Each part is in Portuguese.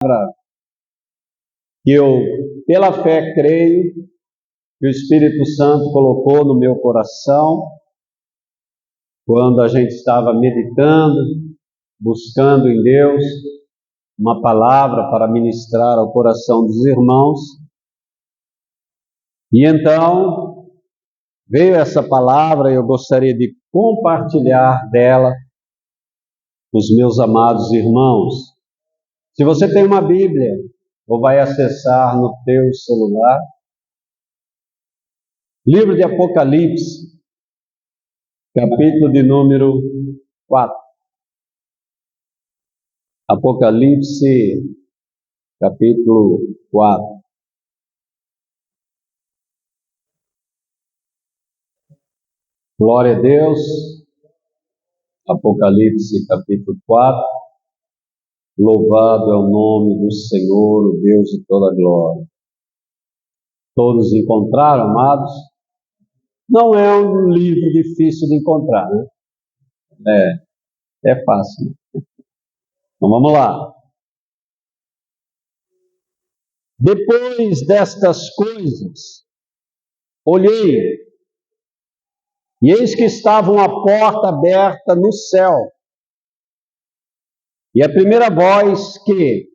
que eu, pela fé, creio que o Espírito Santo colocou no meu coração quando a gente estava meditando, buscando em Deus uma palavra para ministrar ao coração dos irmãos. E então veio essa palavra e eu gostaria de compartilhar dela com os meus amados irmãos. Se você tem uma Bíblia ou vai acessar no teu celular, livro de Apocalipse, capítulo de número 4. Apocalipse, capítulo 4. Glória a Deus. Apocalipse, capítulo 4. Louvado é o nome do Senhor, o Deus de toda glória. Todos encontraram, amados? Não é um livro difícil de encontrar, né? É fácil. Então vamos lá. Depois destas coisas, olhei, e eis que estava uma porta aberta no céu. E a primeira voz que,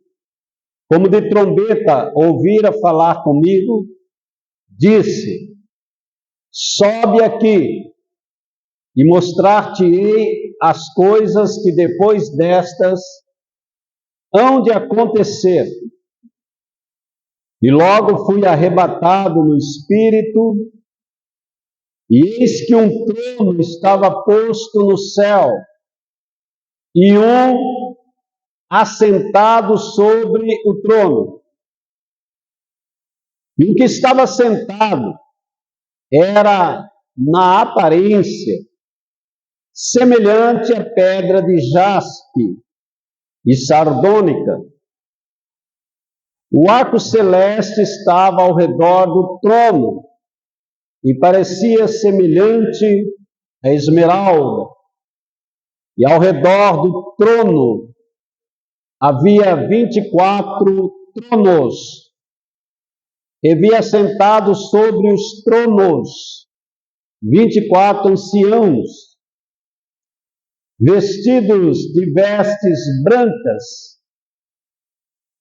como de trombeta, ouvira falar comigo, disse: sobe aqui e mostrar-te-ei as coisas que depois destas hão de acontecer. E logo fui arrebatado no espírito, e eis que um trono estava posto no céu, e um assentado sobre o trono. E o que estava sentado era, na aparência, semelhante à pedra de jaspe e sardônica. O arco celeste estava ao redor do trono e parecia semelhante a esmeralda. E ao redor do trono havia 24 tronos, e havia sentados sobre os tronos 24 anciãos, vestidos de vestes brancas,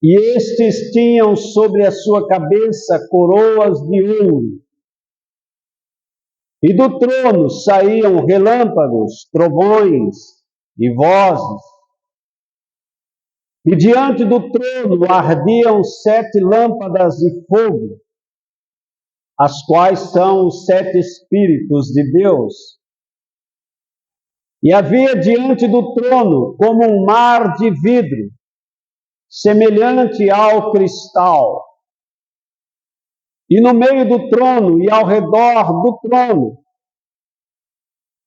e estes tinham sobre a sua cabeça coroas de ouro. E do trono saíam relâmpagos, trovões e vozes. E diante do trono ardiam 7 lâmpadas de fogo, as quais são os 7 Espíritos de Deus. E havia diante do trono como um mar de vidro, semelhante ao cristal. E no meio do trono e ao redor do trono,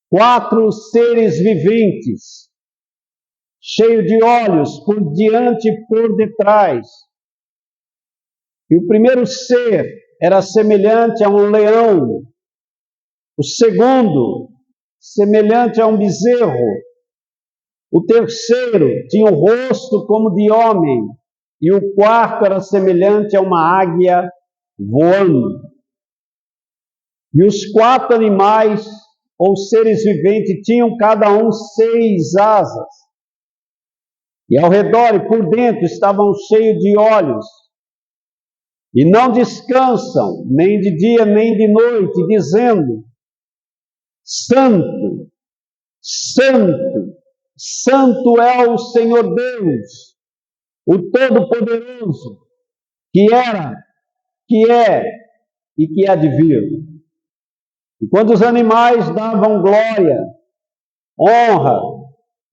4 seres viventes, cheios de olhos por diante e por detrás. E o primeiro ser era semelhante a um leão, o segundo, semelhante a um bezerro, o terceiro tinha um rosto como de homem, e o quarto era semelhante a uma águia voando. E os 4 animais, ou seres viventes, tinham cada um 6 asas. E ao redor e por dentro estavam cheios de olhos. E não descansam, nem de dia nem de noite, dizendo: Santo, Santo, Santo é o Senhor Deus, o Todo-Poderoso, que era, que é e que há de vir. E quando os animais davam glória, honra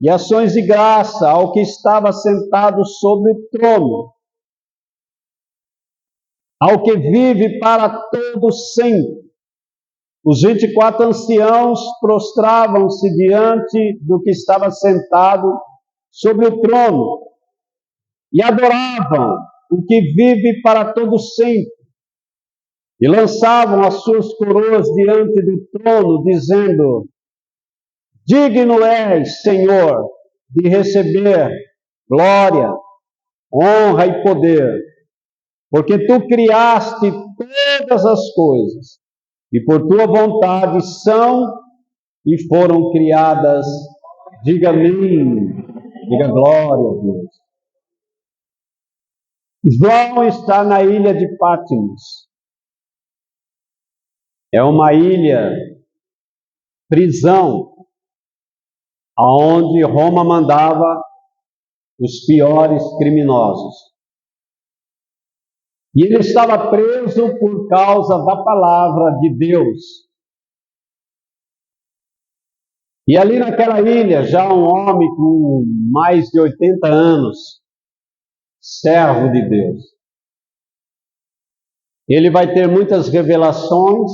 e ações de graça ao que estava sentado sobre o trono, ao que vive para todo sempre, os 24 anciãos prostravam-se diante do que estava sentado sobre o trono e adoravam o que vive para todo sempre, e lançavam as suas coroas diante do trono, dizendo: digno és, Senhor, de receber glória, honra e poder, porque tu criaste todas as coisas, e por tua vontade são e foram criadas. Diga amém, diga glória a Deus. João está na ilha de Patmos. É uma ilha, prisão, aonde Roma mandava os piores criminosos. E ele estava preso por causa da palavra de Deus. E ali naquela ilha, já um homem com mais de 80 anos, servo de Deus. Ele vai ter muitas revelações,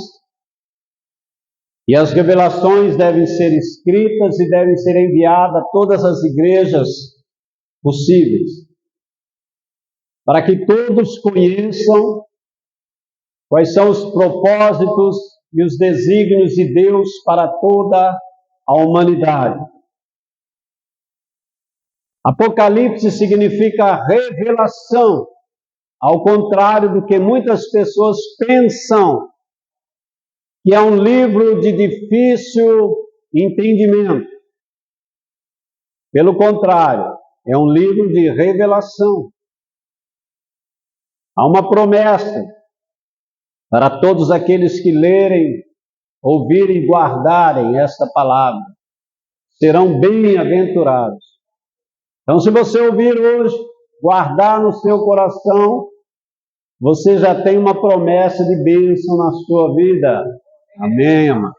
e as revelações devem ser escritas e devem ser enviadas a todas as igrejas possíveis, para que todos conheçam quais são os propósitos e os desígnios de Deus para toda a humanidade. Apocalipse significa revelação, ao contrário do que muitas pessoas pensam, que é um livro de difícil entendimento. Pelo contrário, é um livro de revelação. Há uma promessa para todos aqueles que lerem, ouvirem e guardarem esta palavra. Serão bem-aventurados. Então, se você ouvir hoje, guardar no seu coração, você já tem uma promessa de bênção na sua vida. Amém, amado.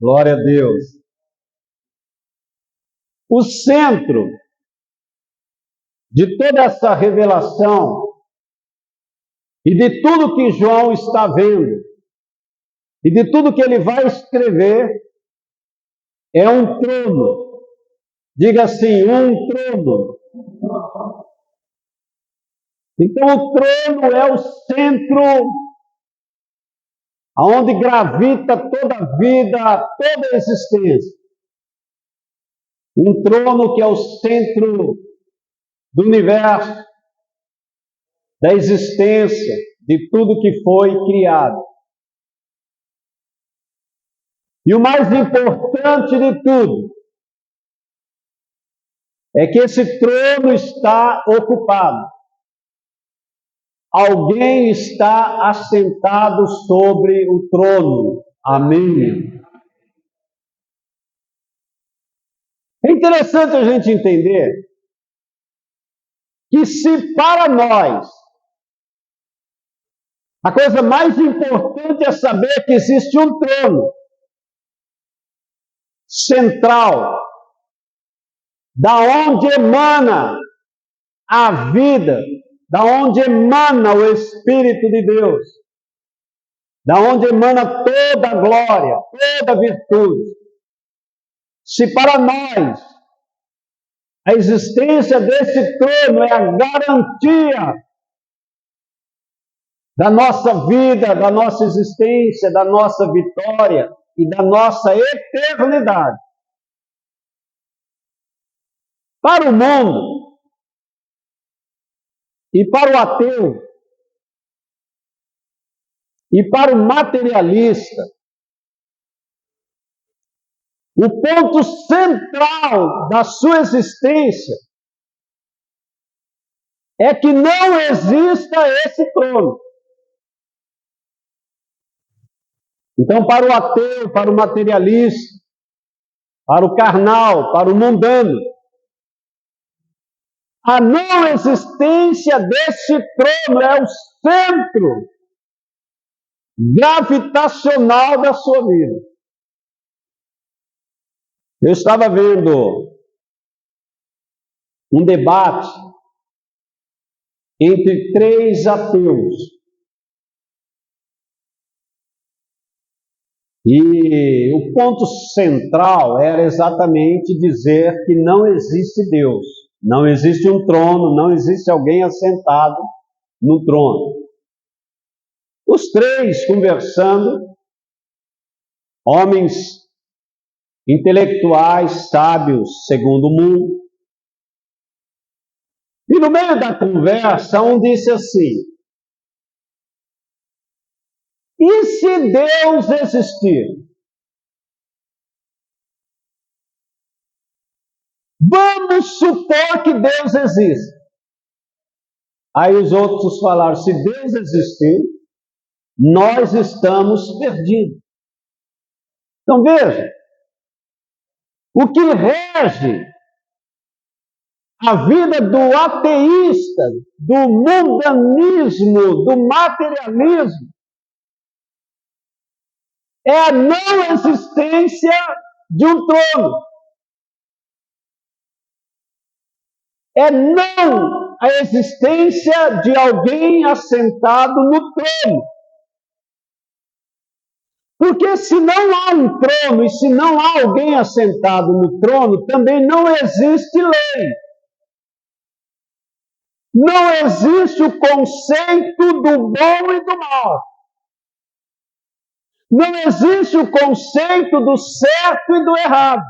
Glória a Deus. O centro de toda essa revelação e de tudo que João está vendo e de tudo que ele vai escrever é um trono. Diga assim, um trono. Então o trono é o centro aonde gravita toda a vida, toda a existência. Um trono que é o centro do universo, da existência, de tudo que foi criado. E o mais importante de tudo é que esse trono está ocupado. Alguém está assentado sobre o trono. Amém. É interessante a gente entender que se para nós a coisa mais importante é saber que existe um trono central, da onde emana a vida, da onde emana o Espírito de Deus, da onde emana toda a glória, toda a virtude. Se para nós a existência desse trono é a garantia da nossa vida, da nossa existência, da nossa vitória e da nossa eternidade. Para o mundo e para o ateu e para o materialista, o ponto central da sua existência é que não exista esse trono. Então, para o ateu, para o materialista, para o carnal, para o mundano, a não existência desse trono é o centro gravitacional da sua vida. Eu estava vendo um debate entre 3 ateus. E o ponto central era exatamente dizer que não existe Deus, não existe um trono, não existe alguém assentado no trono. Os 3 conversando, homens intelectuais, sábios, segundo o mundo. E no meio da conversa, um disse assim: e se Deus existir? Vamos supor que Deus existe. Aí os outros falaram: se Deus existir, nós estamos perdidos. Então veja, o que rege a vida do ateísta, do mundanismo, do materialismo, é a não existência de um trono. É não a existência de alguém assentado no trono. Porque se não há um trono e se não há alguém assentado no trono, também não existe lei. Não existe o conceito do bom e do mal. Não existe o conceito do certo e do errado.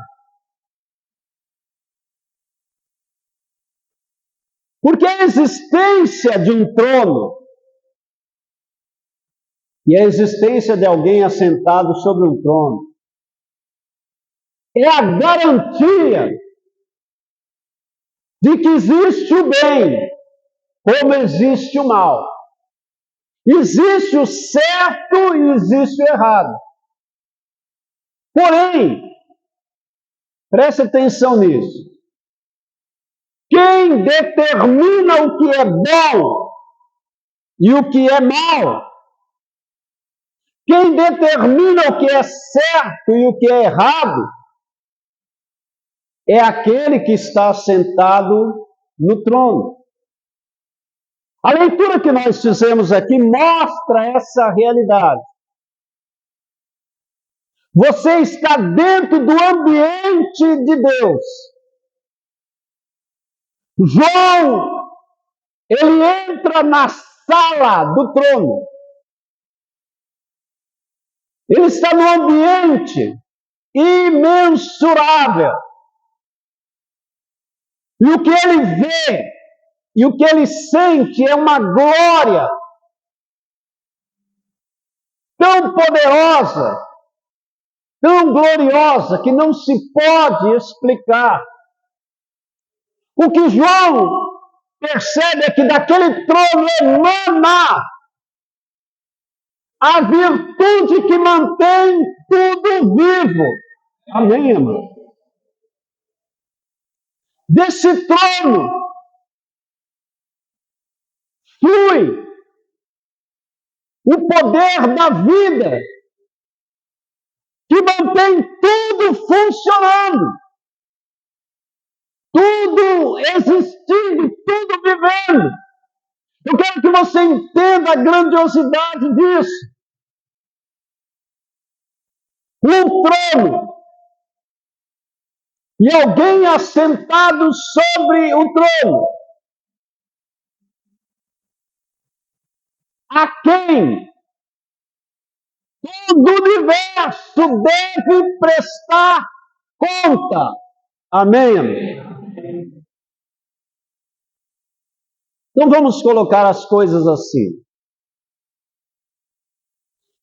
Porque a existência de um trono e a existência de alguém assentado sobre um trono é a garantia de que existe o bem, como existe o mal. Existe o certo e existe o errado. Porém, preste atenção nisso. Quem determina o que é bom e o que é mal, quem determina o que é certo e o que é errado, é aquele que está sentado no trono. A leitura que nós fizemos aqui mostra essa realidade. Você está dentro do ambiente de Deus. João, ele entra na sala do trono. Ele está no ambiente imensurável. E o que ele vê e o que ele sente é uma glória tão poderosa, tão gloriosa, que não se pode explicar. O que João percebe é que daquele trono emana a virtude que mantém tudo vivo. Amém, irmão? Desse trono flui o poder da vida que mantém tudo funcionando, tudo existindo, tudo vivendo. Eu quero que você entenda a grandiosidade disso. Um trono e alguém assentado sobre o trono, a quem todo o universo deve prestar conta. Amém? Então vamos colocar as coisas assim.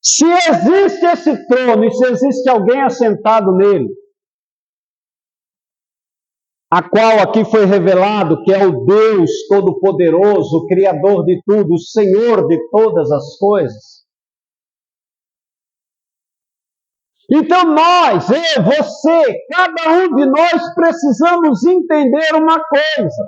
Se existe esse trono e se existe alguém assentado nele, a qual aqui foi revelado que é o Deus Todo-Poderoso, o Criador de tudo, o Senhor de todas as coisas. Então nós, eu, você, cada um de nós precisamos entender uma coisa.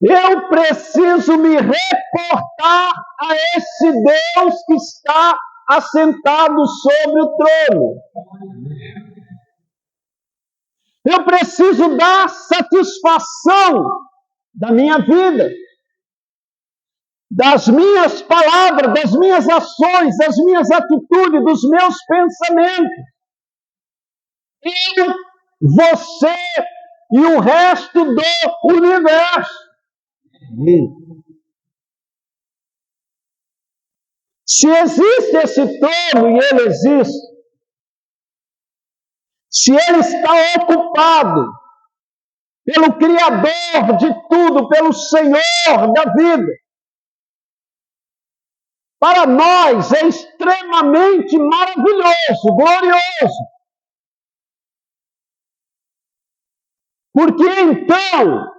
Eu preciso me reportar a esse Deus que está assentado sobre o trono. Eu preciso dar satisfação da minha vida, das minhas palavras, das minhas ações, das minhas atitudes, dos meus pensamentos. Eu, você e o resto do universo. Se existe esse trono, e ele existe, se ele está ocupado pelo Criador de tudo, pelo Senhor da vida. Para nós é extremamente maravilhoso, glorioso. Porque então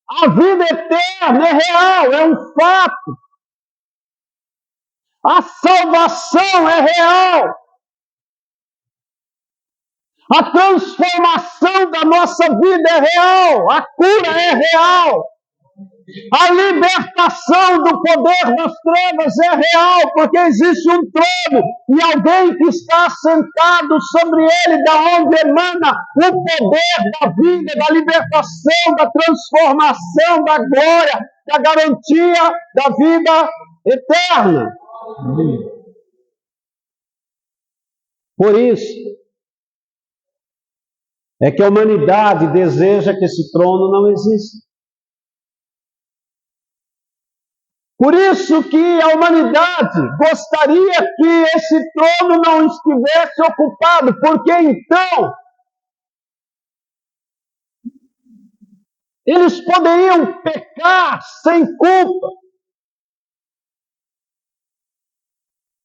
a vida eterna é real, é um fato. A salvação é real. A transformação da nossa vida é real. A cura é real. A libertação do poder das trevas é real, porque existe um trono e alguém que está sentado sobre ele, da onde emana o poder da vida, da libertação, da transformação, da glória, da garantia da vida eterna. Por isso é que a humanidade deseja que esse trono não exista. Por isso que a humanidade gostaria que esse trono não estivesse ocupado, porque então eles poderiam pecar sem culpa.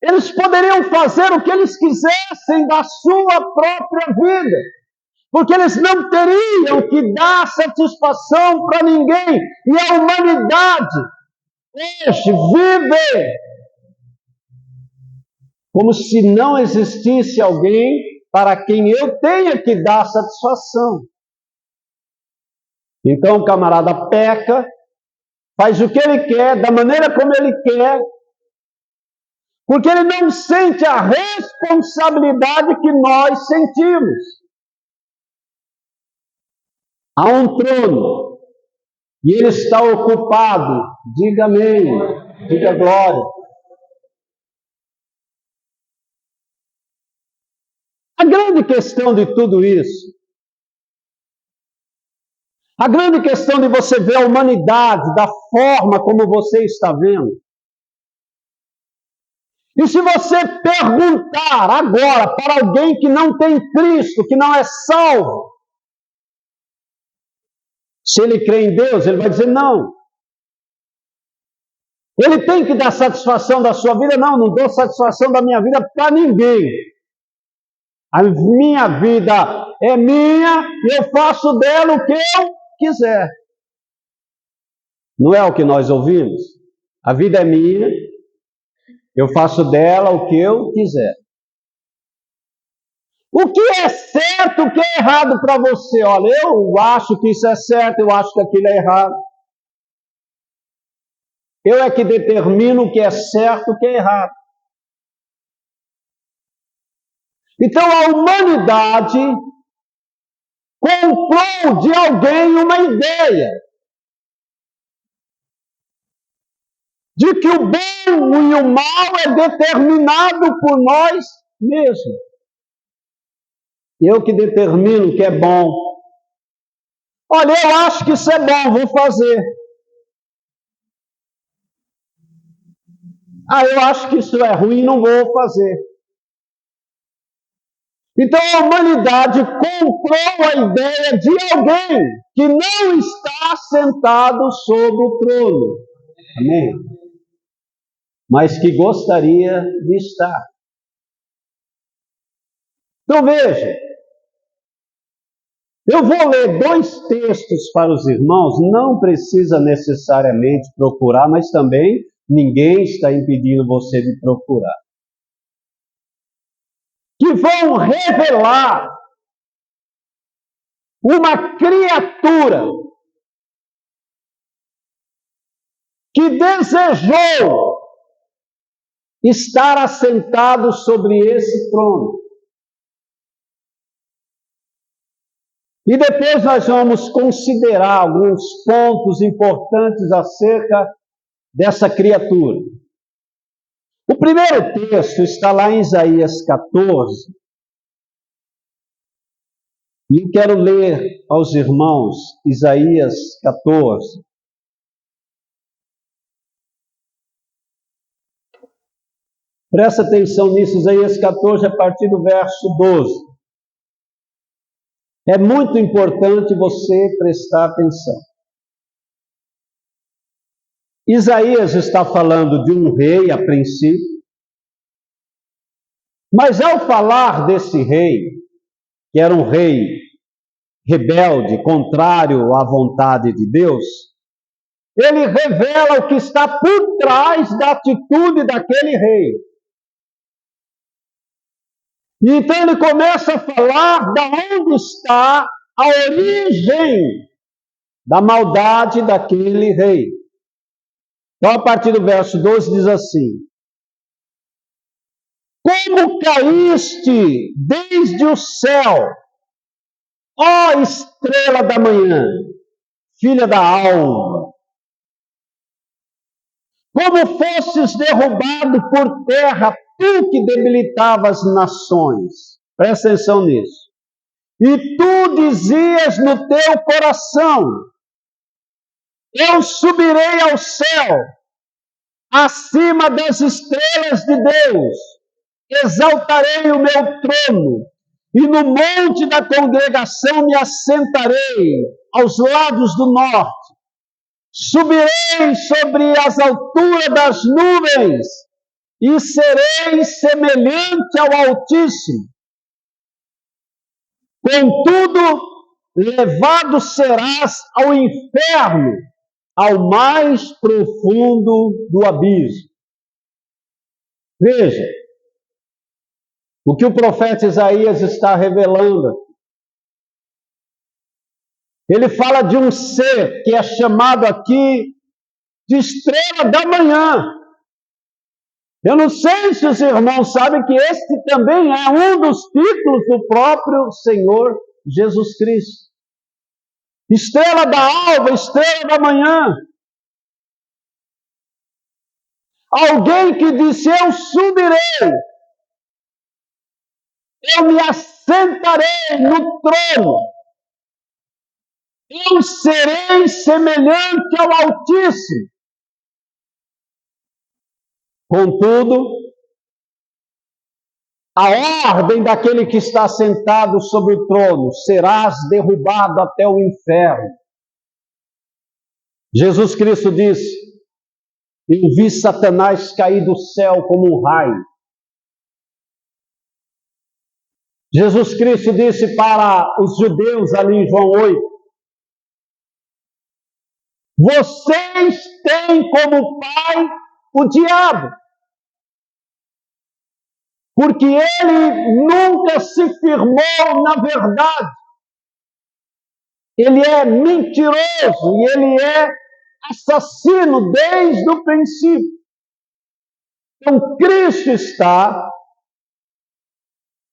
Eles poderiam fazer o que eles quisessem da sua própria vida, porque eles não teriam que dar satisfação para ninguém. E a humanidade hoje vive como se não existisse alguém para quem eu tenha que dar satisfação. Então o camarada peca, faz o que ele quer, da maneira como ele quer, porque ele não sente a responsabilidade que nós sentimos. Há um trono, e ele está ocupado, diga amém, diga glória. A grande questão de tudo isso, a grande questão de você ver a humanidade da forma como você está vendo, e se você perguntar agora para alguém que não tem Cristo, que não é salvo, se ele crê em Deus, ele vai dizer não. Ele tem que dar satisfação da sua vida? Não, não dou satisfação da minha vida para ninguém. A minha vida é minha e eu faço dela o que eu quiser. Não é o que nós ouvimos? A vida é minha, eu faço dela o que eu quiser. O que é certo, o que é errado para você? Olha, eu acho que isso é certo, eu acho que aquilo é errado. Eu é que determino o que é certo, o que é errado. Então a humanidade comprou de alguém uma ideia de que o bom e o mal é determinado por nós mesmos. Eu que determino o que é bom. Olha, eu acho que isso é bom, vou fazer. Ah, eu acho que isso é ruim, não vou fazer. Então a humanidade comprou a ideia de alguém que não está sentado sobre o trono. Amém? Mas que gostaria de estar. Então veja, eu vou ler 2 textos para os irmãos, não precisa necessariamente procurar, mas também ninguém está impedindo você de procurar. Que vão revelar uma criatura que desejou estar assentado sobre esse trono. E depois nós vamos considerar alguns pontos importantes acerca dessa criatura. O primeiro texto está lá em Isaías 14. E eu quero ler aos irmãos Isaías 14. Presta atenção nisso, Isaías 14, a partir do verso 12. É muito importante você prestar atenção. Isaías está falando de um rei a princípio, mas ao falar desse rei, que era um rei rebelde, contrário à vontade de Deus, ele revela o que está por trás da atitude daquele rei. E então ele começa a falar de onde está a origem da maldade daquele rei. Então, a partir do verso 12 diz assim: como caíste desde o céu, ó estrela da manhã, filha da alva, como fosses derrubado por terra, tu que debilitava as nações. Presta atenção nisso. E tu dizias no teu coração: eu subirei ao céu, acima das estrelas de Deus, exaltarei o meu trono, e no monte da congregação me assentarei, aos lados do norte. Subirei sobre as alturas das nuvens, e serei semelhante ao Altíssimo. Contudo, levado serás ao inferno, ao mais profundo do abismo. Veja, o que o profeta Isaías está revelando. Ele fala de um ser que é chamado aqui de estrela da manhã. Eu não sei se os irmãos sabem que este também é um dos títulos do próprio Senhor Jesus Cristo. Estrela da alva, estrela da manhã. Alguém que disse: eu subirei, eu me assentarei no trono, eu serei semelhante ao Altíssimo. Contudo, a ordem daquele que está sentado sobre o trono: serás derrubado até o inferno. Jesus Cristo disse: eu vi Satanás cair do céu como um raio. Jesus Cristo disse para os judeus ali em João 8: vocês têm como pai o diabo, porque ele nunca se firmou na verdade. Ele é mentiroso e ele é assassino desde o princípio. Então, Cristo está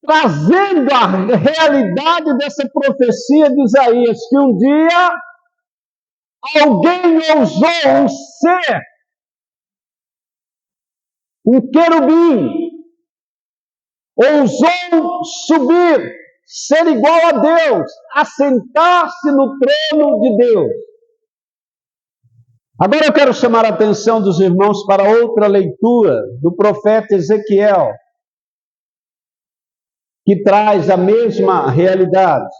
trazendo a realidade dessa profecia de Isaías, que um dia alguém ousou, um ser, um querubim, ousou subir, ser igual a Deus, assentar-se no trono de Deus. Agora eu quero chamar a atenção dos irmãos para outra leitura do profeta Ezequiel, que traz a mesma realidade.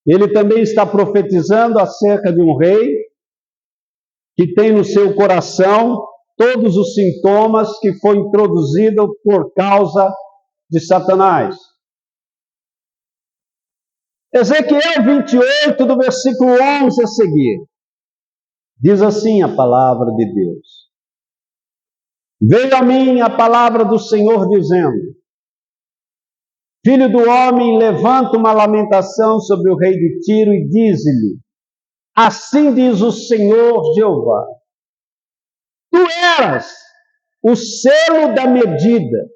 Ele também está profetizando acerca de um rei que tem no seu coração todos os sintomas que foi introduzido por causa de Satanás. Ezequiel 28, do versículo 11 a seguir, diz assim a palavra de Deus: veio a mim a palavra do Senhor dizendo: filho do homem, levanta uma lamentação sobre o rei de Tiro e dize-lhe: assim diz o Senhor Jeová, tu eras o selo da medida,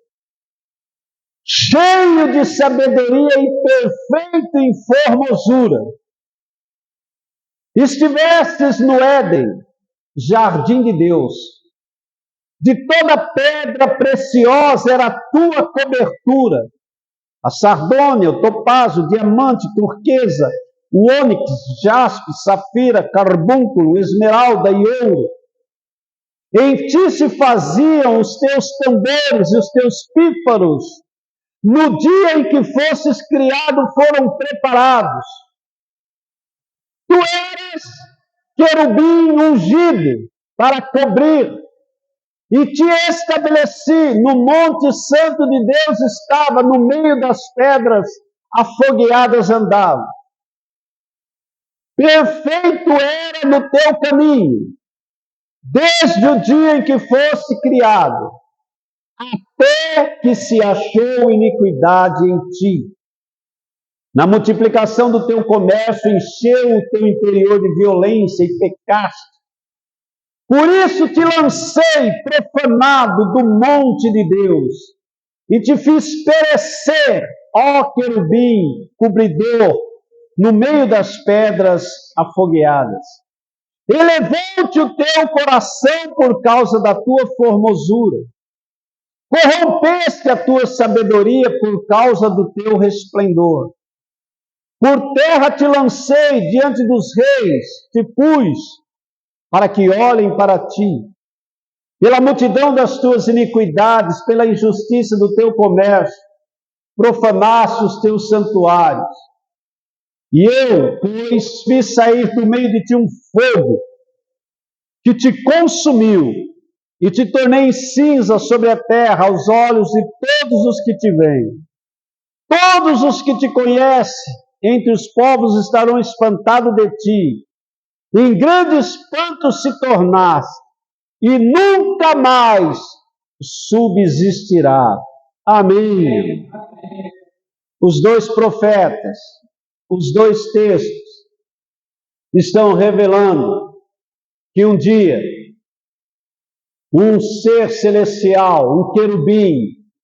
cheio de sabedoria e perfeito em formosura. Estivestes no Éden, jardim de Deus. De toda pedra preciosa era a tua cobertura: a sardônia, o topázio, o diamante, turquesa, o ônix, jaspe, safira, carbúnculo, esmeralda e ouro. Em ti se faziam os teus tambores e os teus pífaros, no dia em que fosses criado, foram preparados. Tu eras querubim ungido para cobrir, e te estabeleci no monte santo de Deus, estava no meio das pedras afogueadas andava. Perfeito era no teu caminho, desde o dia em que foste criado, até que se achou iniquidade em ti. Na multiplicação do teu comércio, encheu o teu interior de violência e pecaste. Por isso te lancei profanado do monte de Deus, e te fiz perecer, ó querubim, cobridor, no meio das pedras afogueadas. Elevou-te o teu coração por causa da tua formosura. Corrompeste a tua sabedoria por causa do teu resplendor. Por terra te lancei diante dos reis, te pus, para que olhem para ti. Pela multidão das tuas iniquidades, pela injustiça do teu comércio, profanaste os teus santuários. E eu, pois, fiz sair do meio de ti um fogo, que te consumiu, e te tornei cinza sobre a terra, aos olhos de todos os que te veem. Todos os que te conhecem, entre os povos estarão espantados de ti. Em grande espanto se tornaste, e nunca mais subsistirá. Amém. Os dois profetas, os dois textos, estão revelando que um dia, um ser celestial, um querubim,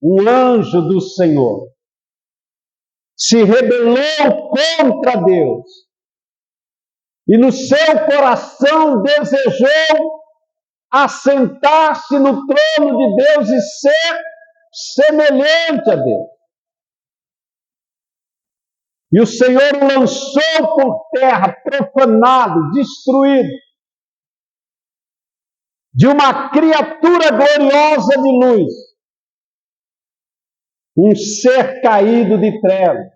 um anjo do Senhor, se rebelou contra Deus, e no seu coração desejou assentar-se no trono de Deus e ser semelhante a Deus. E o Senhor o lançou por terra, profanado, destruído, de uma criatura gloriosa de luz, um ser caído de trevas.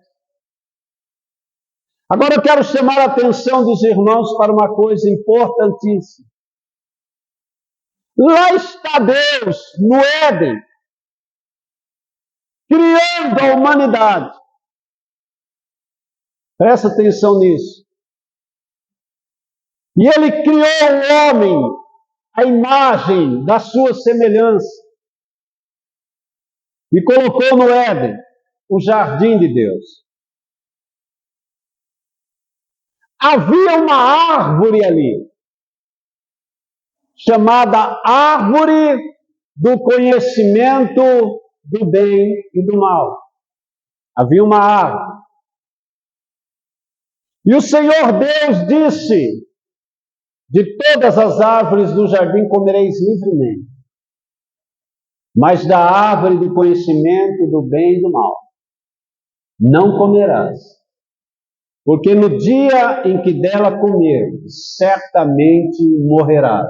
Agora eu quero chamar a atenção dos irmãos para uma coisa importantíssima. Lá está Deus, no Éden, criando a humanidade. Presta atenção nisso. E Ele criou o homem, a imagem da sua semelhança, e colocou no Éden, o jardim de Deus. Havia uma árvore ali, chamada árvore do conhecimento do bem e do mal. Havia uma árvore. E o Senhor Deus disse: de todas as árvores do jardim comereis livremente, mas da árvore do conhecimento do bem e do mal não comerás, porque no dia em que dela comeres, certamente morrerás.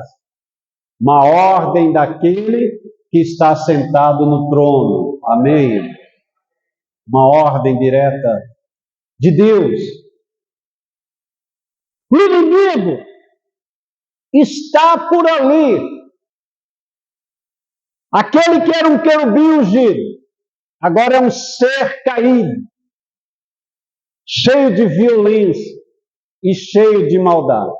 Uma ordem daquele que está sentado no trono. Amém? Uma ordem direta de Deus. O inimigo está por ali. Aquele que era um querubim ungido, agora é um ser caído, cheio de violência e cheio de maldade.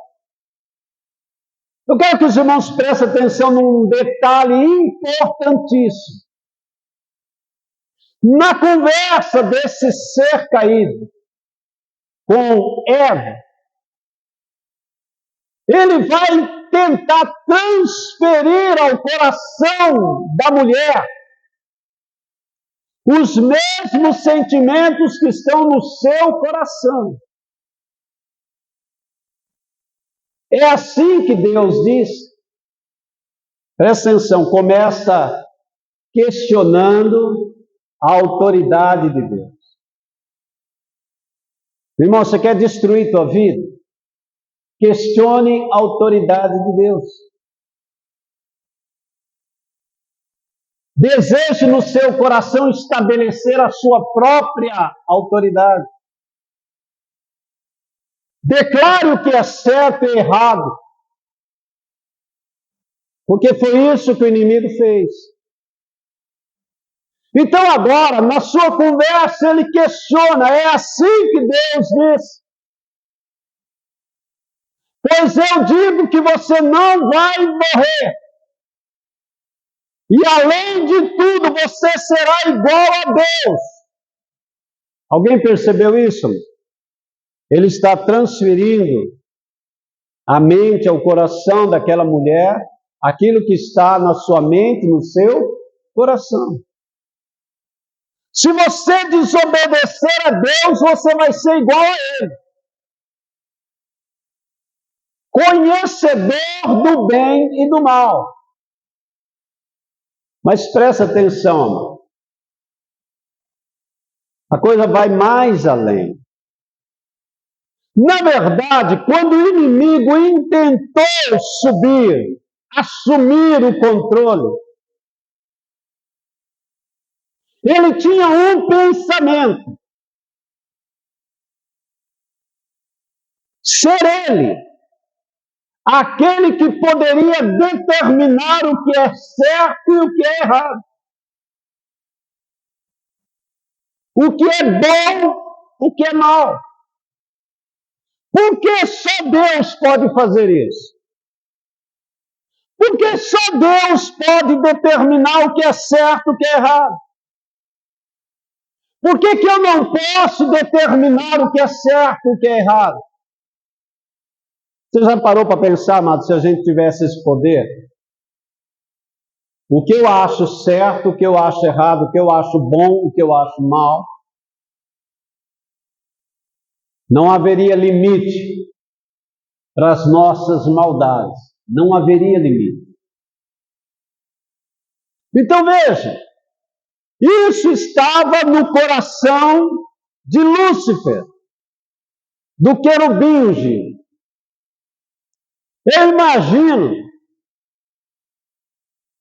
Eu quero que os irmãos prestem atenção num detalhe importantíssimo. Na conversa desse ser caído com Eva, ele vai tentar transferir ao coração da mulher os mesmos sentimentos que estão no seu coração. É assim que Deus diz. Presta atenção, começa questionando a autoridade de Deus. Irmão, você quer destruir tua vida? Questione a autoridade de Deus. Deseje no seu coração estabelecer a sua própria autoridade. Declare o que é certo e errado. Porque foi isso que o inimigo fez. Então agora, na sua conversa, ele questiona, é assim que Deus diz? Pois eu digo que você não vai morrer. E além de tudo, você será igual a Deus. Alguém percebeu isso? Ele está transferindo a mente, ao coração daquela mulher, aquilo que está na sua mente, no seu coração. Se você desobedecer a Deus, você vai ser igual a Ele. Conhecedor do bem e do mal. Mas presta atenção, a coisa vai mais além. Na verdade, quando o inimigo intentou subir, assumir o controle, ele tinha um pensamento: ser ele aquele que poderia determinar o que é certo e o que é errado, o que é bom, o que é mal. Por que só Deus pode fazer isso? Porque só Deus pode determinar o que é certo e o que é errado. Por que eu não posso determinar o que é certo e o que é errado? Você já parou para pensar, amado, se a gente tivesse esse poder? O que eu acho certo, o que eu acho errado, o que eu acho bom, o que eu acho mal, não haveria limite para as nossas maldades. Não haveria limite. Então veja, isso estava no coração de Lúcifer, do querubim ungido. Eu imagino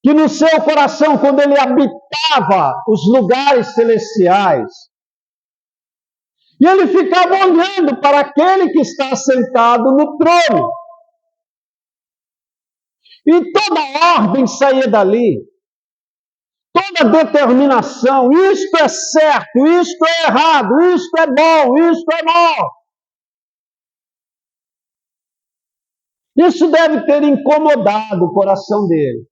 que no seu coração, quando ele habitava os lugares celestiais, e ele ficava olhando para aquele que está sentado no trono, e toda ordem saía dali, toda determinação: isto é certo, isto é errado, isto é bom, isto é mal. Isso deve ter incomodado o coração dele.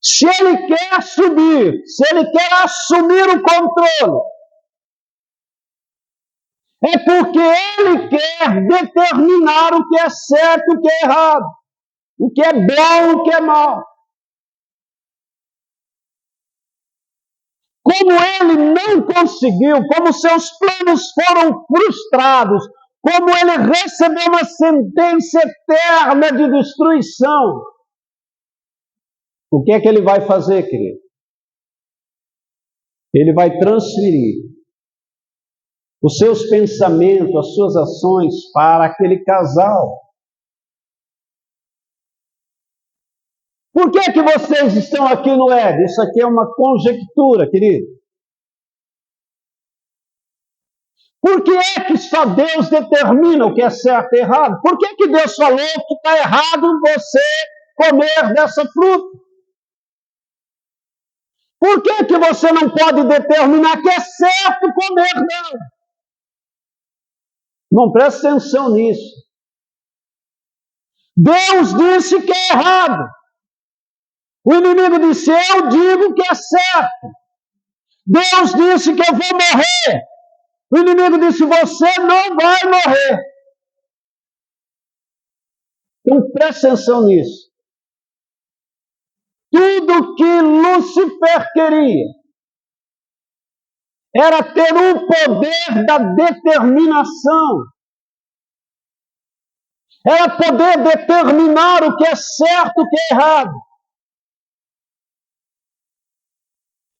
Se ele quer subir, se ele quer assumir o controle, é porque ele quer determinar o que é certo e o que é errado, o que é bom e o que é mal. Como ele não conseguiu, como seus planos foram frustrados, como ele recebeu uma sentença eterna de destruição, o que é que ele vai fazer, querido? Ele vai transferir os seus pensamentos, as suas ações para aquele casal. Por que vocês estão aqui no Éden? Isso aqui é uma conjectura, querido. Por que é que só Deus determina o que é certo e errado? Por que Deus falou que está errado você comer dessa fruta? Por que você não pode determinar que é certo comer dela? Não presta atenção nisso. Deus disse que é errado. O inimigo disse: eu digo que é certo. Deus disse que eu vou morrer. O inimigo disse: você não vai morrer. Então presta atenção nisso. Tudo que Lúcifer queria era ter o poder da determinação. Era poder determinar o que é certo e o que é errado.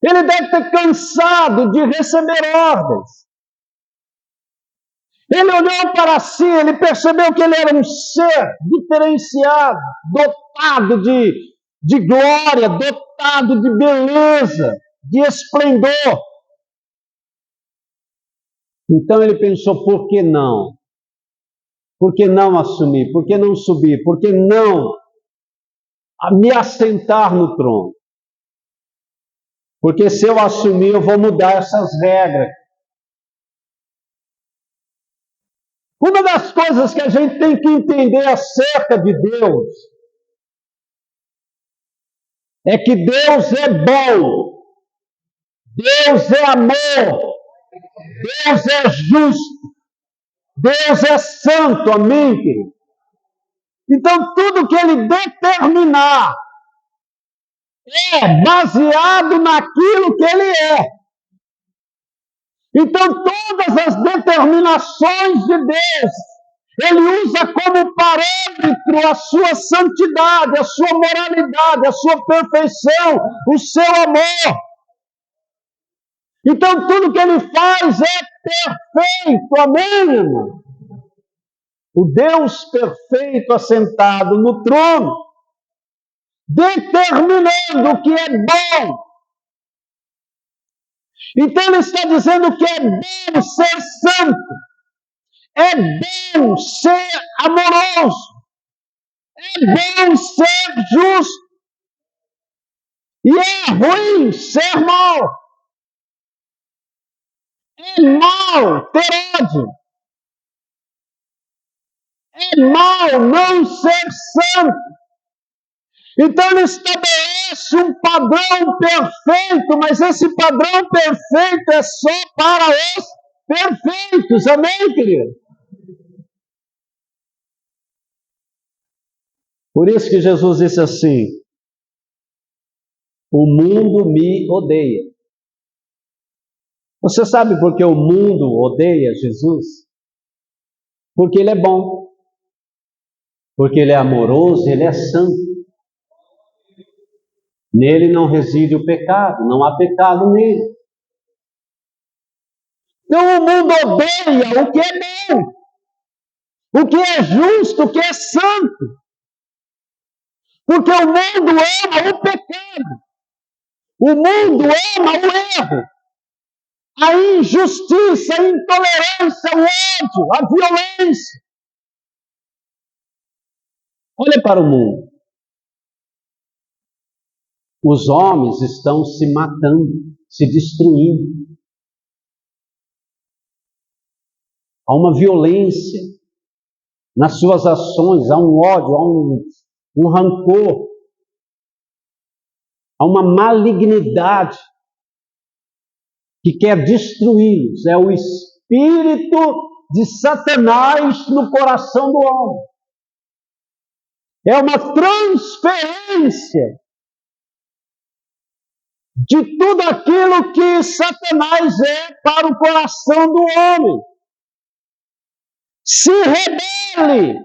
Ele deve ter cansado de receber ordens. Ele olhou para si, ele percebeu que ele era um ser diferenciado, dotado de de glória, dotado de beleza, de esplendor. Então ele pensou, por que não? Por que não assumir? Por que não subir? Por que não me assentar no trono? Porque se eu assumir, eu vou mudar essas regras. Uma das coisas que a gente tem que entender acerca de Deus é que Deus é bom, Deus é amor, Deus é justo, Deus é santo, amém, querido? Então, tudo que Ele determinar é baseado naquilo que Ele é. Então, todas as determinações de Deus, Ele usa como parâmetro a sua santidade, a sua moralidade, a sua perfeição, o seu amor. Então, tudo que Ele faz é perfeito, amém, irmão? O Deus perfeito assentado no trono, determinando o que é bom. Então ele está dizendo que é bom ser santo, é bom ser amoroso, é bom ser justo, e é ruim ser mau. É mau ter ódio, é mau não ser santo. Então ele estabelece um padrão perfeito, mas esse padrão perfeito é só para os perfeitos, amém, querido? Por isso que Jesus disse assim, o mundo me odeia. Você sabe por que o mundo odeia Jesus? Porque ele é bom, porque ele é amoroso, ele é santo. Nele não reside o pecado, não há pecado nele. Então o mundo odeia o que é bom, o que é justo, o que é santo. Porque o mundo ama o pecado, o mundo ama o erro, a injustiça, a intolerância, o ódio, a violência. Olha para o mundo. Os homens estão se matando, se destruindo. Há uma violência nas suas ações, há um ódio, há um rancor, há uma malignidade que quer destruí-los. É o espírito de Satanás no coração do homem. É uma transferência de tudo aquilo que Satanás é para o coração do homem. Se rebele,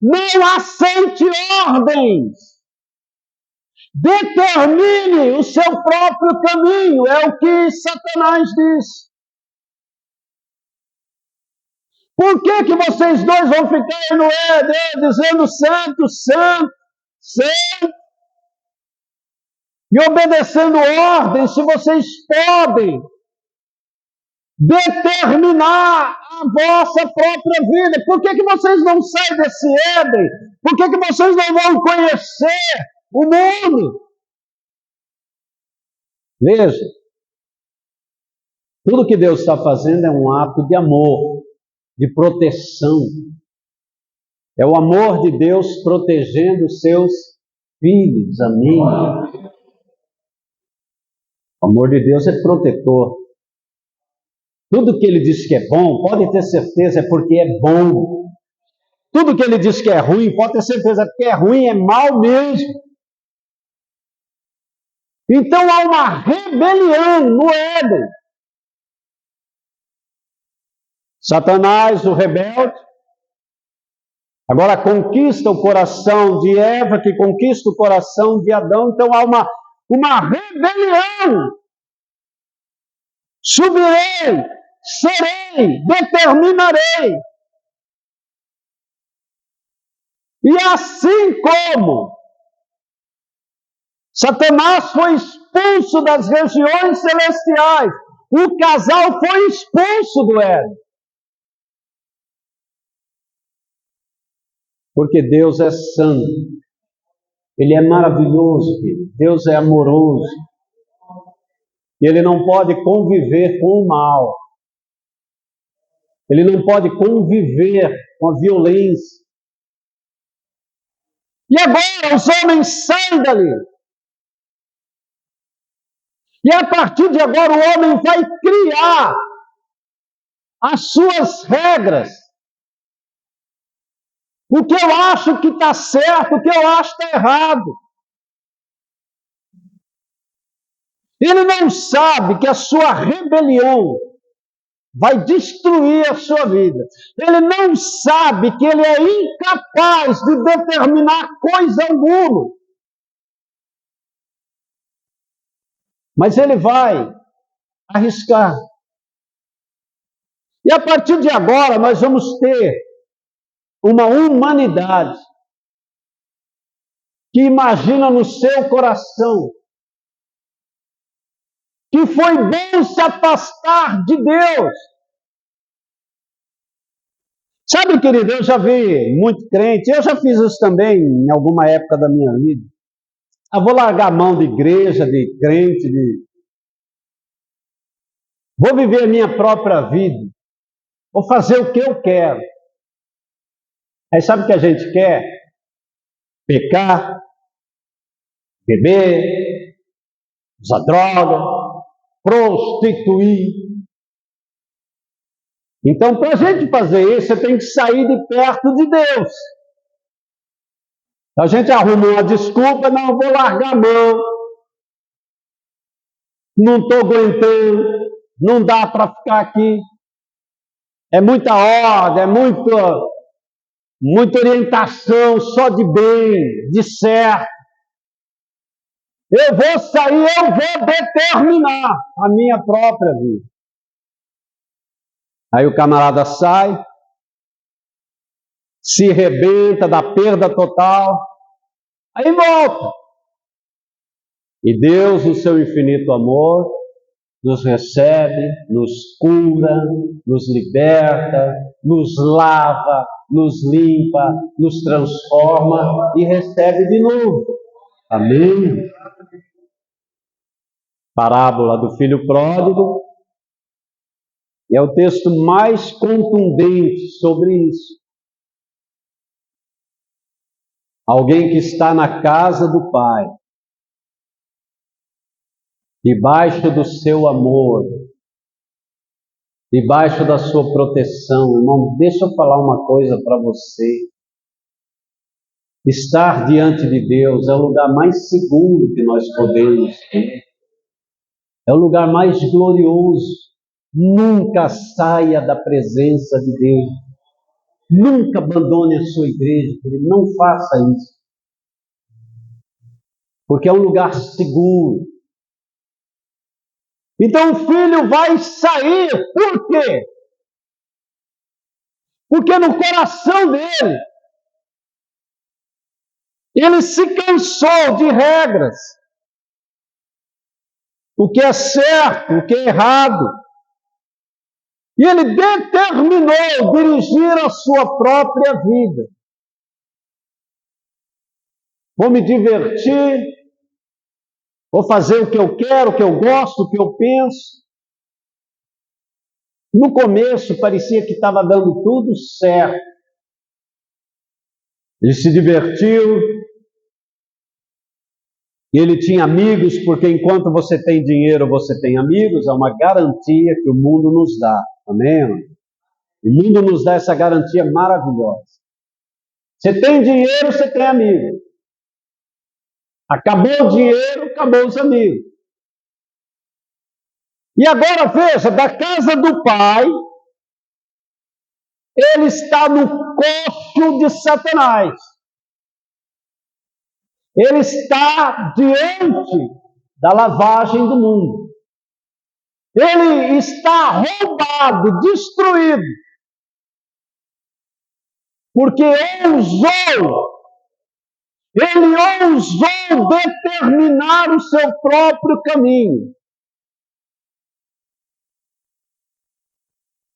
não aceite ordens, determine o seu próprio caminho, é o que Satanás diz. Por que vocês dois vão ficar aí no Éden dizendo santo, santo, santo, e obedecendo ordens, se vocês podem determinar a vossa própria vida? Por que vocês não saem desse Éden? Por que vocês não vão conhecer o mundo? Veja, tudo que Deus está fazendo é um ato de amor, de proteção. É o amor de Deus protegendo os seus filhos, amém? O amor de Deus é protetor. Tudo que Ele diz que é bom, pode ter certeza, é porque é bom. Tudo que Ele diz que é ruim, pode ter certeza, é porque é ruim, é mal mesmo. Então há uma rebelião no Éden. Satanás, o rebelde, agora conquista o coração de Eva, que conquista o coração de Adão. Então há uma rebelião. Subirei, serei, determinarei. E assim como Satanás foi expulso das regiões celestiais. O casal foi expulso do Éden. Porque Deus é santo. Ele é maravilhoso, filho. Deus é amoroso. E Ele não pode conviver com o mal. Ele não pode conviver com a violência. E agora os homens saem dali. E a partir de agora o homem vai criar as suas regras. O que eu acho que está certo, o que eu acho que está errado. Ele não sabe que a sua rebelião vai destruir a sua vida. Ele não sabe que ele é incapaz de determinar coisa alguma. Mas ele vai arriscar. E a partir de agora nós vamos ter uma humanidade que imagina no seu coração que foi bom se afastar de Deus. Sabe, querido, eu já vi muito crente, eu já fiz isso também em alguma época da minha vida. Eu vou largar a mão de igreja, de crente, vou viver a minha própria vida, vou fazer o que eu quero. Aí sabe o que a gente quer? Pecar, beber, usar droga, prostituir. Então, para a gente fazer isso, você tem que sair de perto de Deus. A gente arruma uma desculpa, não, vou largar a mão, não estou aguentando, não dá para ficar aqui. É muita ordem, é muita orientação, só de bem, de certo. Eu vou sair, eu vou determinar a minha própria vida. Aí o camarada sai, se rebenta, dá perda total, aí volta. E Deus, no seu infinito amor, nos recebe, nos cura, nos liberta, nos lava, nos limpa, nos transforma e recebe de novo. Amém? Parábola do filho pródigo é o texto mais contundente sobre isso. Alguém que está na casa do Pai, debaixo do seu amor, debaixo da sua proteção. Irmão, deixa eu falar uma coisa para você. Estar diante de Deus é o lugar mais seguro que nós podemos ter. É o lugar mais glorioso. Nunca saia da presença de Deus. Nunca abandone a sua igreja, querido. Não faça isso. Porque é um lugar seguro. Então o filho vai sair. Por quê? Porque no coração dele, ele se cansou de regras. O que é certo, o que é errado. E ele determinou dirigir a sua própria vida. Vou me divertir, vou fazer o que eu quero, o que eu gosto, o que eu penso. No começo parecia que estava dando tudo certo. Ele se divertiu, ele tinha amigos, porque enquanto você tem dinheiro, você tem amigos, é uma garantia que o mundo nos dá. Amém? O mundo nos dá essa garantia maravilhosa. Você tem dinheiro, você tem amigo. Acabou o dinheiro, acabou os amigos. E agora veja, da casa do Pai, ele está no coxo de Satanás. Ele está diante da lavagem do mundo. Ele está roubado, destruído, porque ousou Ele ousou determinar o seu próprio caminho.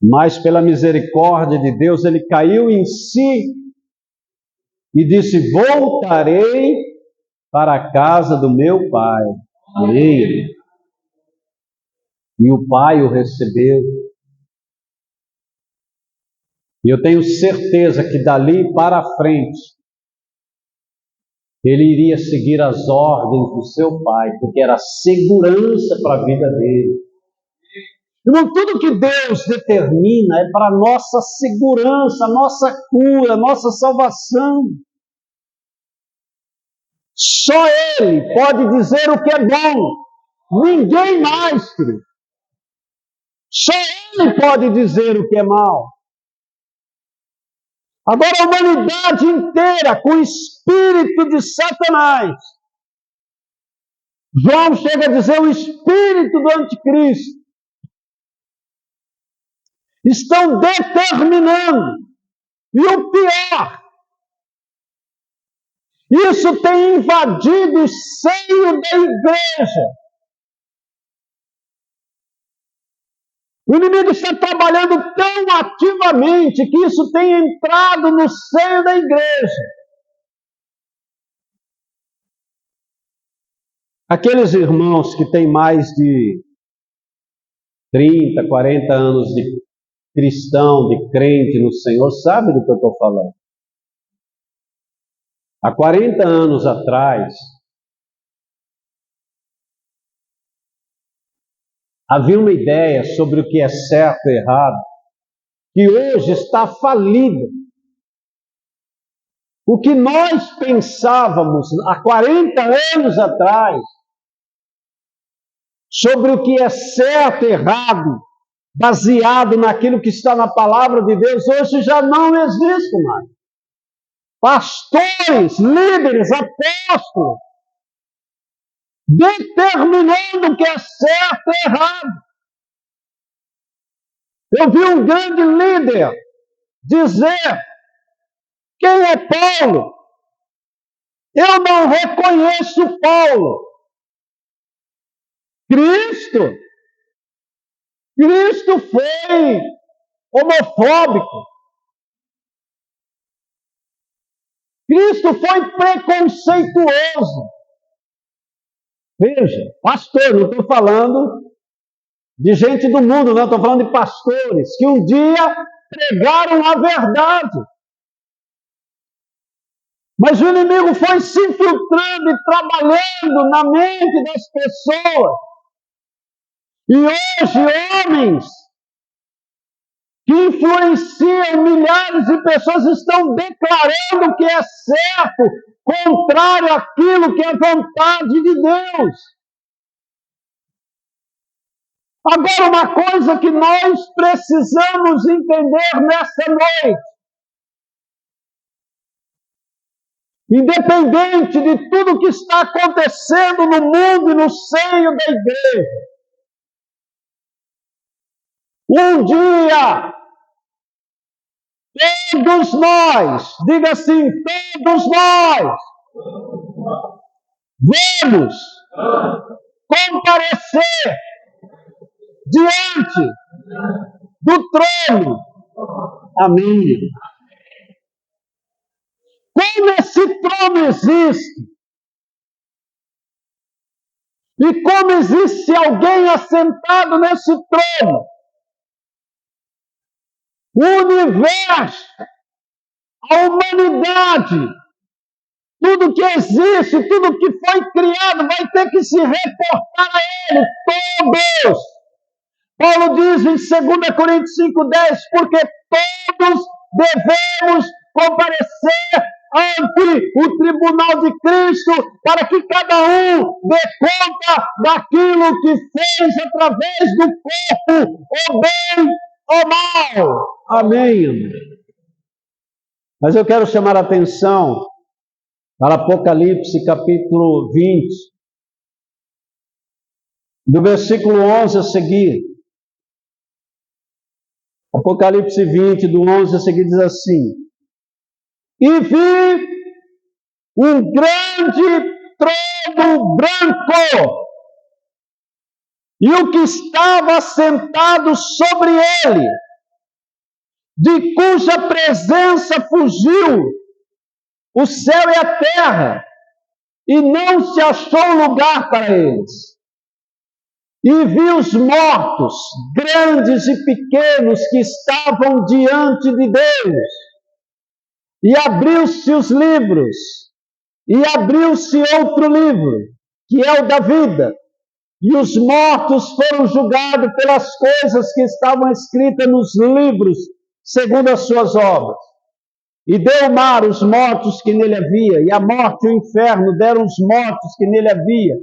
Mas pela misericórdia de Deus, ele caiu em si e disse: voltarei para a casa do meu pai. Amém. E o pai o recebeu. E eu tenho certeza que dali para frente, ele iria seguir as ordens do seu pai, porque era segurança para a vida dele. Irmão, tudo que Deus determina é para a nossa segurança, a nossa cura, a nossa salvação. Só Ele pode dizer o que é bom. Ninguém mais, querido. Só Ele pode dizer o que é mal. Agora a humanidade inteira, com o espírito de Satanás, João chega a dizer o espírito do anticristo, estão determinando. E o pior, isso tem invadido o seio da igreja. O inimigo está trabalhando tão ativamente que isso tem entrado no seio da igreja. Aqueles irmãos que têm mais de 30, 40 anos de cristão, de crente no Senhor, sabem do que eu estou falando. Há 40 anos atrás, havia uma ideia sobre o que é certo e errado, que hoje está falida. O que nós pensávamos há 40 anos atrás, sobre o que é certo e errado, baseado naquilo que está na palavra de Deus, hoje já não existe mais. Pastores, líderes, apóstolos, determinando o que é certo e errado. Eu vi um grande líder dizer: quem é Paulo? Eu não reconheço Paulo. Cristo foi homofóbico. Cristo foi preconceituoso. Veja, pastor, não estou falando de gente do mundo, não, estou falando de pastores que um dia pregaram a verdade. Mas o inimigo foi se infiltrando e trabalhando na mente das pessoas. E hoje, homens que influenciam milhares de pessoas estão declarando que é certo, contrário àquilo que é vontade de Deus. Agora, uma coisa que nós precisamos entender nessa noite, independente de tudo que está acontecendo no mundo e no seio da igreja, um dia, todos nós, diga assim, todos nós, vamos comparecer diante do trono. Amém. Como esse trono existe? E como existe alguém assentado nesse trono? O universo, a humanidade, tudo que existe, tudo que foi criado, vai ter que se reportar a Ele, todos. Paulo diz em 2 Coríntios 5,10, porque todos devemos comparecer ante o tribunal de Cristo, para que cada um dê conta daquilo que fez através do corpo, ou bem ou mal. Amém. Mas eu quero chamar a atenção para Apocalipse capítulo 20, do versículo 11 a seguir. Apocalipse 20, do 11 a seguir, diz assim: E vi um grande trono branco, e o que estava sentado sobre ele, de cuja presença fugiu o céu e a terra, e não se achou lugar para eles. E vi os mortos, grandes e pequenos, que estavam diante de Deus. E abriu-se os livros, e abriu-se outro livro, que é o da vida. E os mortos foram julgados pelas coisas que estavam escritas nos livros, segundo as suas obras. E deu o mar os mortos que nele havia, e a morte e o inferno deram os mortos que nele havia.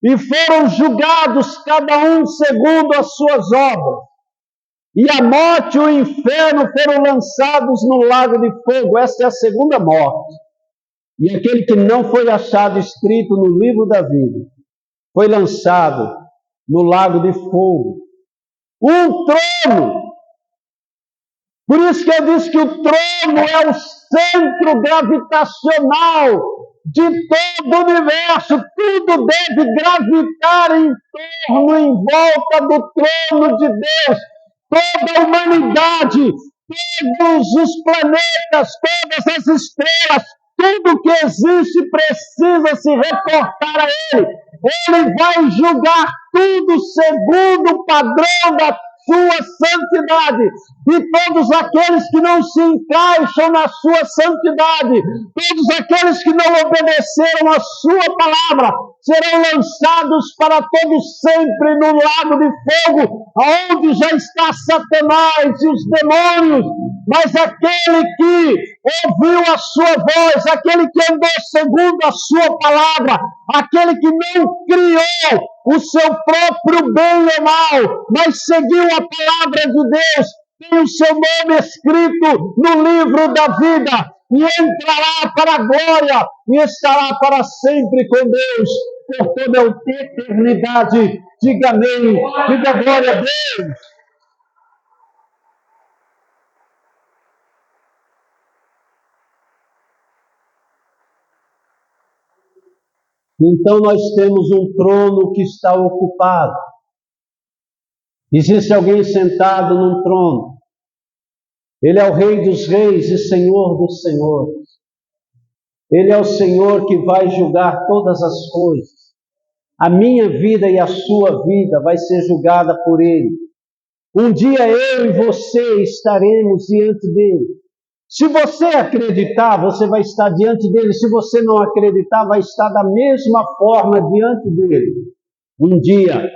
E foram julgados cada um segundo as suas obras. E a morte e o inferno foram lançados no lago de fogo. Esta é a segunda morte. E aquele que não foi achado escrito no livro da vida foi lançado no lago de fogo. Um trono. Por isso que eu disse que o trono é o centro gravitacional de todo o universo. Tudo deve gravitar em torno, em volta do trono de Deus. Toda a humanidade, todos os planetas, todas as estrelas, tudo que existe precisa se reportar a Ele. Ele vai julgar tudo segundo o padrão da sua santidade. E todos aqueles que não se encaixam na sua santidade, todos aqueles que não obedeceram a sua palavra, serão lançados para todo sempre no lago de fogo, onde já está Satanás e os demônios. Mas aquele que ouviu a sua voz, aquele que andou segundo a sua palavra, aquele que não criou o seu próprio bem ou mal, mas seguiu a palavra de Deus, tem o seu nome escrito no livro da vida, e entrará para a glória, e estará para sempre com Deus, por toda a eternidade. Diga amém, diga glória a Deus. Então nós temos um trono que está ocupado. Existe alguém sentado num trono. Ele é o Rei dos Reis e Senhor dos Senhores. Ele é o Senhor que vai julgar todas as coisas. A minha vida e a sua vida vai ser julgada por Ele. Um dia eu e você estaremos diante dele. Se você acreditar, você vai estar diante dele. Se você não acreditar, vai estar da mesma forma diante dele. Um dia,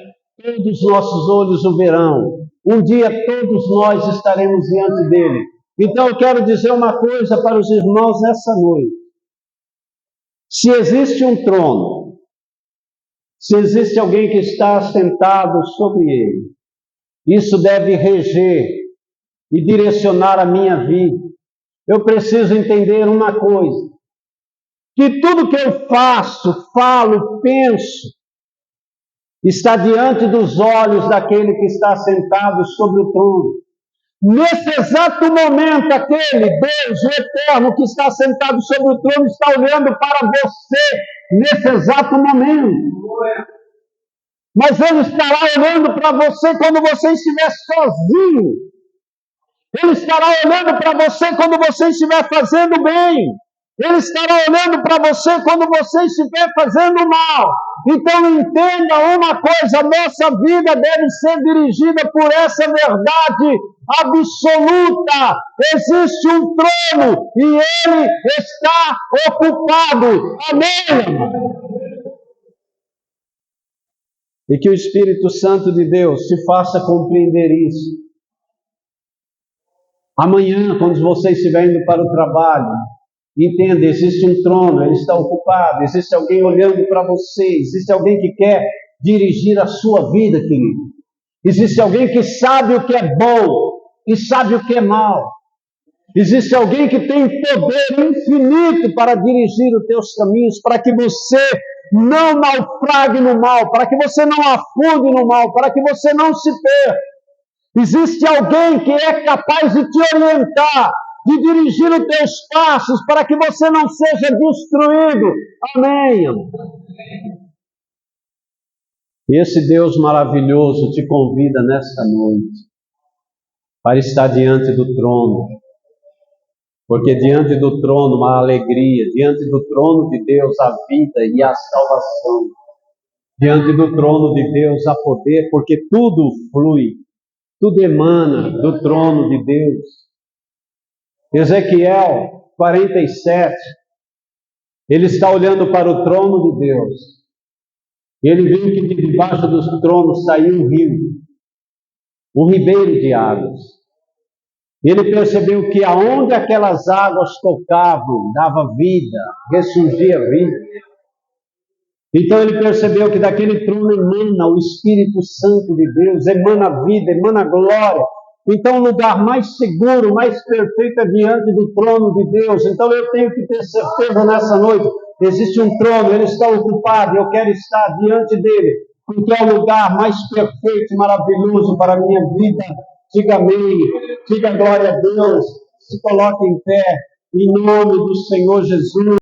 todos os nossos olhos o verão. Um dia, todos nós estaremos diante dele. Então, eu quero dizer uma coisa para os irmãos nessa noite. Se existe um trono, se existe alguém que está sentado sobre ele, isso deve reger e direcionar a minha vida. Eu preciso entender uma coisa, que tudo que eu faço, falo, penso, está diante dos olhos daquele que está sentado sobre o trono. Nesse exato momento, aquele Deus, o Eterno, que está sentado sobre o trono, está olhando para você, nesse exato momento. Mas Ele estará olhando para você quando você estiver sozinho. Ele estará olhando para você quando você estiver fazendo bem. Ele estará olhando para você quando você estiver fazendo mal. Então entenda uma coisa, nossa vida deve ser dirigida por essa verdade absoluta. Existe um trono e ele está ocupado. Amém? E que o Espírito Santo de Deus te faça compreender isso. Amanhã, quando você estiver indo para o trabalho, entenda, existe um trono, ele está ocupado, existe alguém olhando para você, existe alguém que quer dirigir a sua vida, querido. Existe alguém que sabe o que é bom e sabe o que é mal. Existe alguém que tem poder infinito para dirigir os teus caminhos, para que você não naufrague no mal, para que você não afunde no mal, para que você não se perca. Existe alguém que é capaz de te orientar. de dirigir os teus passos para que você não seja destruído. Amém. E esse Deus maravilhoso te convida nesta noite para estar diante do trono, porque diante do trono há alegria, diante do trono de Deus há vida e há salvação, diante do trono de Deus há poder, porque tudo flui, tudo emana do trono de Deus. Ezequiel 47, ele está olhando para o trono de Deus. Ele viu que de debaixo dos tronos saiu um rio, um ribeiro de águas. Ele percebeu que aonde aquelas águas tocavam, dava vida, ressurgia vida. Então ele percebeu que daquele trono emana o Espírito Santo de Deus, emana vida, emana glória. Então o lugar mais seguro, mais perfeito é diante do trono de Deus. Então eu tenho que ter certeza nessa noite, existe um trono, ele está ocupado, eu quero estar diante dele, porque é o lugar mais perfeito e maravilhoso para a minha vida. Diga amém, diga glória a Deus, se coloque em pé, em nome do Senhor Jesus.